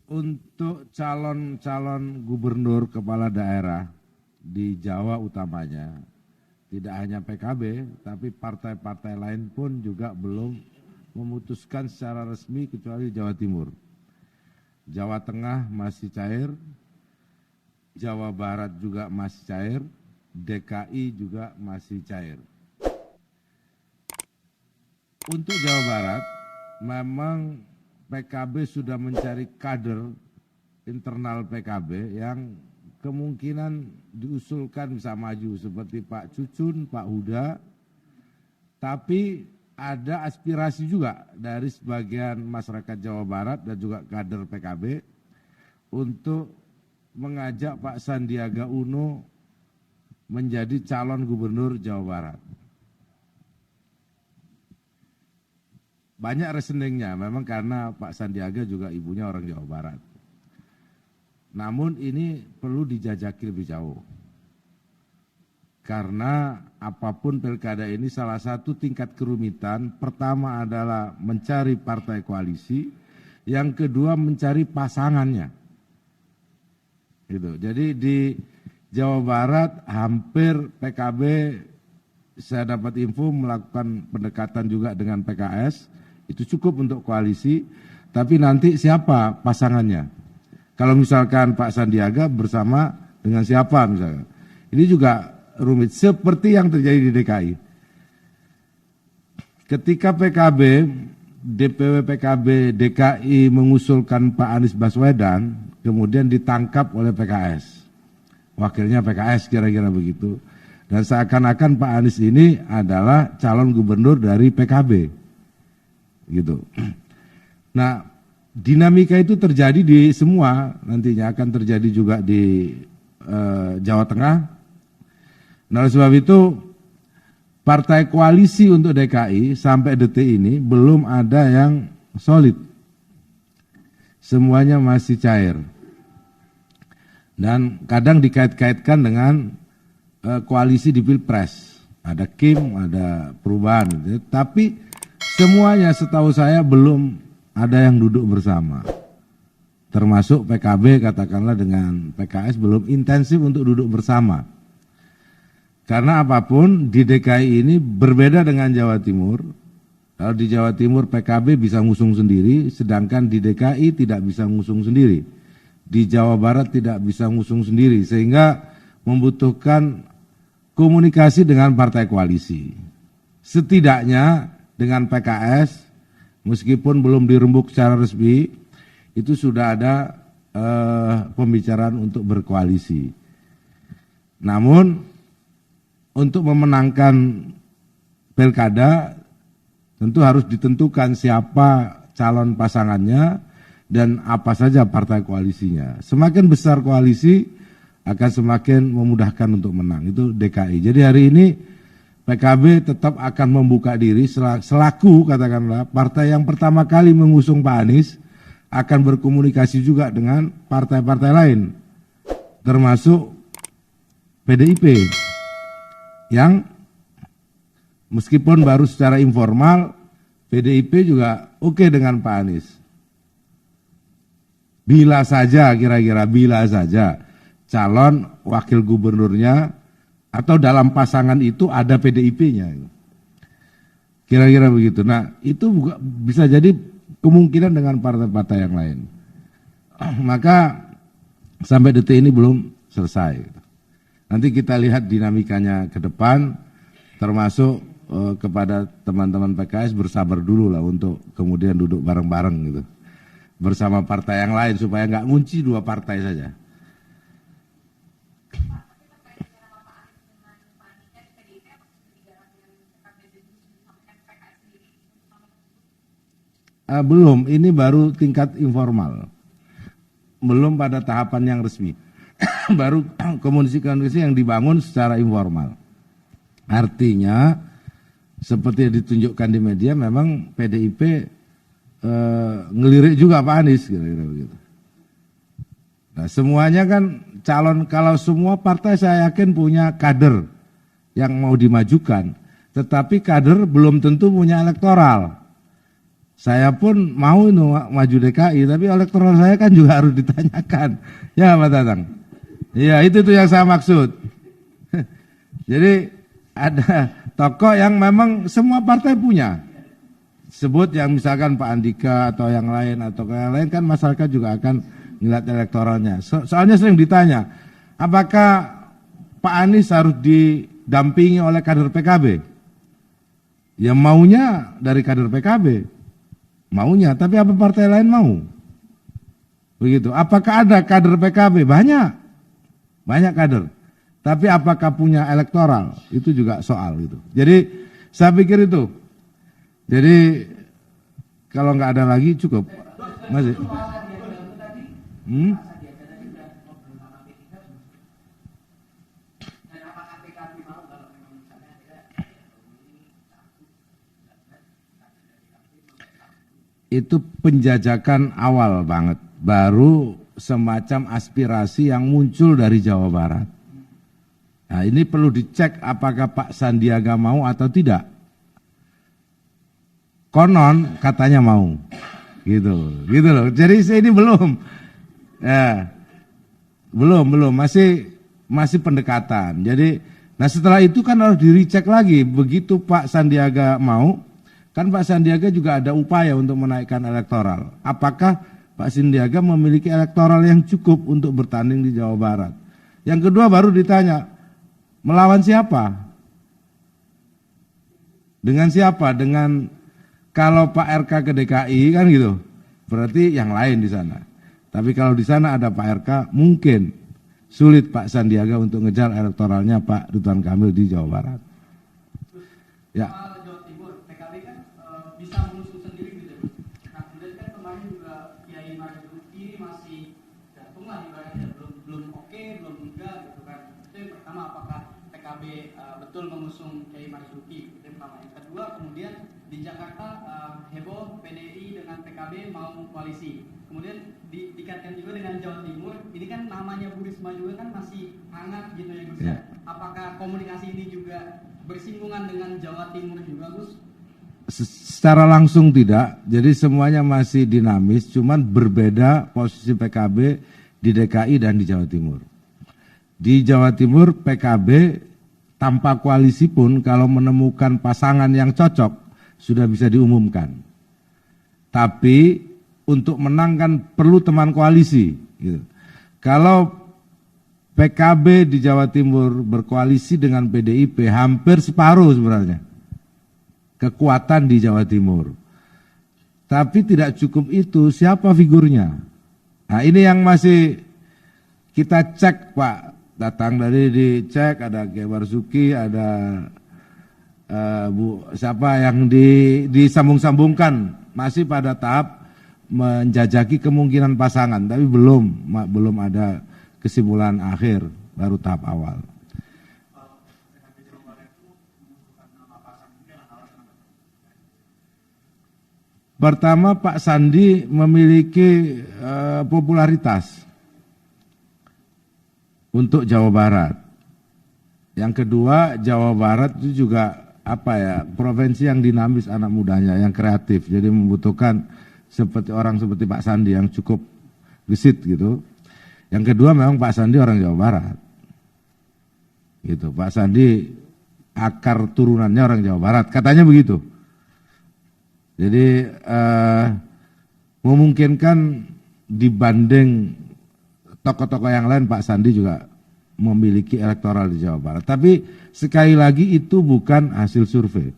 Untuk calon-calon gubernur kepala daerah di Jawa utamanya, tidak hanya PKB, tapi partai-partai lain pun juga belum memutuskan secara resmi kecuali Jawa Timur. Jawa Tengah masih cair, Jawa Barat juga masih cair, DKI juga masih cair. Untuk Jawa Barat, memang PKB sudah mencari kader internal PKB yang kemungkinan diusulkan bisa maju seperti Pak Cucun, Pak Huda, tapi ada aspirasi juga dari sebagian masyarakat Jawa Barat dan juga kader PKB untuk mengajak Pak Sandiaga Uno menjadi calon gubernur Jawa Barat. Banyak reasoningnya, memang karena Pak Sandiaga juga ibunya orang Jawa Barat. Namun ini perlu dijajaki lebih jauh. Karena apapun pilkada ini salah satu tingkat kerumitan, pertama adalah mencari partai koalisi, yang kedua mencari pasangannya. Gitu. Jadi di Jawa Barat hampir PKB, saya dapat info melakukan pendekatan juga dengan PKS, itu cukup untuk koalisi, tapi nanti siapa pasangannya? Kalau misalkan Pak Sandiaga bersama dengan siapa misalnya? Ini juga rumit, seperti yang terjadi di DKI. Ketika PKB, DPW PKB DKI mengusulkan Pak Anies Baswedan, kemudian ditangkap oleh PKS. Wakilnya PKS kira-kira begitu. Dan seakan-akan Pak Anies ini adalah calon gubernur dari PKB. Gitu. Nah, dinamika itu terjadi di semua, nantinya akan terjadi juga di Jawa Tengah. Nah, oleh sebab itu partai koalisi untuk DKI sampai detik ini belum ada yang solid. Semuanya masih cair. Dan kadang dikait-kaitkan dengan koalisi di Pilpres. Ada KIM, ada perubahan. Tapi semuanya setahu saya belum ada yang duduk bersama. Termasuk PKB katakanlah dengan PKS belum intensif untuk duduk bersama. Karena apapun di DKI ini berbeda dengan Jawa Timur. Kalau di Jawa Timur PKB bisa ngusung sendiri, sedangkan di DKI tidak bisa ngusung sendiri. Di Jawa Barat tidak bisa ngusung sendiri, sehingga membutuhkan komunikasi dengan partai koalisi. Setidaknya dengan PKS, meskipun belum dirembuk secara resmi, itu sudah ada pembicaraan untuk berkoalisi. Namun, untuk memenangkan pilkada, tentu harus ditentukan siapa calon pasangannya dan apa saja partai koalisinya. Semakin besar koalisi, akan semakin memudahkan untuk menang. Itu DKI. Jadi hari ini, PKB tetap akan membuka diri selaku katakanlah partai yang pertama kali mengusung Pak Anies, akan berkomunikasi juga dengan partai-partai lain, termasuk PDIP yang meskipun baru secara informal, PDIP juga oke dengan Pak Anies. Bila saja calon wakil gubernurnya atau dalam pasangan itu ada PDIP-nya. Kira-kira begitu. Nah, itu bisa jadi kemungkinan dengan partai-partai yang lain. Maka sampai detik ini belum selesai. Nanti kita lihat dinamikanya ke depan, termasuk kepada teman-teman PKS bersabar dulu lah untuk kemudian duduk bareng-bareng gitu. Bersama partai yang lain supaya nggak ngunci dua partai saja. Belum, ini baru tingkat informal. Belum pada tahapan yang resmi. Baru komunikasi yang dibangun secara informal. Artinya, seperti yang ditunjukkan di media, memang PDIP ngelirik juga Pak Anies, kira-kira begitu. Nah, semuanya kan calon, kalau semua partai saya yakin punya kader yang mau dimajukan, tetapi kader belum tentu punya elektoral. Saya pun mau itu maju DKI, tapi elektoral saya kan juga harus ditanyakan. Ya Pak Tatang. Iya itu tuh yang saya maksud. Jadi ada tokoh yang memang semua partai punya. Sebut yang misalkan Pak Andika atau yang lain kan masyarakat juga akan melihat elektoralnya. Soalnya sering ditanya, apakah Pak Anies harus didampingi oleh kader PKB? Ya maunya dari kader PKB. Maunya, tapi apa partai lain mau? Begitu. Apakah ada kader PKB? Banyak. Banyak kader. Tapi apakah punya elektoral? Itu juga soal gitu. Jadi saya pikir itu. Jadi kalau nggak ada lagi cukup. Masih. Itu penjajakan awal banget, baru semacam aspirasi yang muncul dari Jawa Barat. Nah ini perlu dicek apakah Pak Sandiaga mau atau tidak. Konon katanya mau, gitu loh. Jadi ini belum, ya, belum, masih pendekatan. Jadi, nah setelah itu kan harus dicek lagi. Begitu Pak Sandiaga mau. Kan Pak Sandiaga juga ada upaya untuk menaikkan elektoral. Apakah Pak Sandiaga memiliki elektoral yang cukup untuk bertanding di Jawa Barat? Yang kedua baru ditanya, melawan siapa? Dengan siapa? Dengan kalau Pak RK ke DKI kan gitu, berarti yang lain di sana. Tapi kalau di sana ada Pak RK, mungkin sulit Pak Sandiaga untuk ngejar elektoralnya Pak Ridwan Kamil di Jawa Barat. Ya. Bisa mengusung sendiri gitu. Nah kemudian kan kemarin juga Kiai Marzuki masih gantung lah ibaratnya, belum oke, belum enggak gitu kan. Itu yang pertama, apakah PKB betul mengusung Kiai Marzuki? Itu yang pertama. Yang kedua, kemudian di Jakarta heboh PDI dengan PKB mau koalisi. Kemudian dikaitkan juga dengan Jawa Timur. Ini kan namanya Bu Risma juga kan masih hangat gitu ya Gus. Yeah. Apakah komunikasi ini juga bersinggungan dengan Jawa Timur juga Gus? Secara langsung tidak, jadi semuanya masih dinamis, cuman berbeda posisi PKB di DKI dan di Jawa Timur. Di Jawa Timur PKB tanpa koalisi pun kalau menemukan pasangan yang cocok sudah bisa diumumkan. Tapi untuk menang kan perlu teman koalisi. Gitu. Kalau PKB di Jawa Timur berkoalisi dengan PDIP hampir separuh sebenarnya kekuatan di Jawa Timur. Tapi tidak cukup itu, siapa figurnya? Nah ini yang masih kita cek Pak, datang dari dicek, ada Kiai Marzuki, ada Bu siapa yang disambung-sambungkan, masih pada tahap menjajaki kemungkinan pasangan, tapi belum ada kesimpulan akhir, baru tahap awal. Pertama Pak Sandi memiliki popularitas untuk Jawa Barat. Yang kedua Jawa Barat itu juga provinsi yang dinamis anak mudanya, yang kreatif. Jadi membutuhkan orang seperti Pak Sandi yang cukup gesit gitu. Yang kedua memang Pak Sandi orang Jawa Barat. Gitu. Pak Sandi akar turunannya orang Jawa Barat, katanya begitu. Jadi memungkinkan dibanding tokoh-tokoh yang lain Pak Sandi juga memiliki elektoral di Jawa Barat. Tapi sekali lagi itu bukan hasil survei,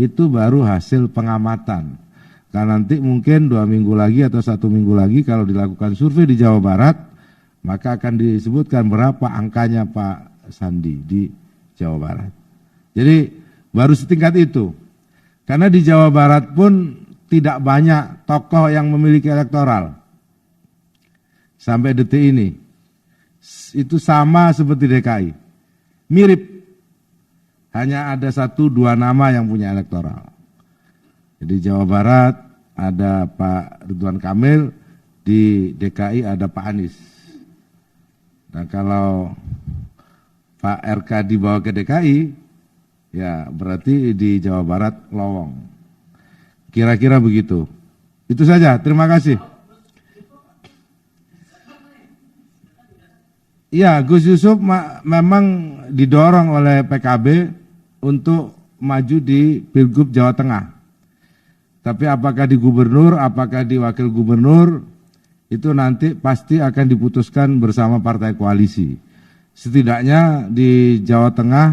itu baru hasil pengamatan. Karena nanti mungkin 2 minggu lagi atau 1 minggu lagi kalau dilakukan survei di Jawa Barat, maka akan disebutkan berapa angkanya Pak Sandi di Jawa Barat. Jadi baru setingkat itu. Karena di Jawa Barat pun tidak banyak tokoh yang memiliki elektoral. Sampai detik ini. Itu sama seperti DKI. Mirip. Hanya ada 1-2 nama yang punya elektoral. Jadi Jawa Barat ada Pak Ridwan Kamil, di DKI ada Pak Anies. Nah kalau Pak RK dibawa ke DKI, ya berarti di Jawa Barat lowong. Kira-kira begitu. Itu saja, terima kasih. Iya, Gus Yusuf memang didorong oleh PKB untuk maju di Pilgub Jawa Tengah. Tapi apakah di gubernur, apakah di wakil gubernur, itu nanti pasti akan diputuskan bersama partai koalisi. Setidaknya di Jawa Tengah,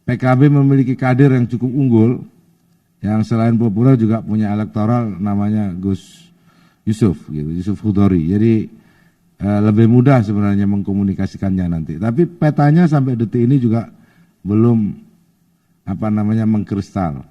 PKB memiliki kader yang cukup unggul, yang selain populer juga punya elektoral namanya Gus Yusuf, gitu, Yusuf Hudori. Jadi lebih mudah sebenarnya mengkomunikasikannya nanti. Tapi petanya sampai detik ini juga belum mengkristal.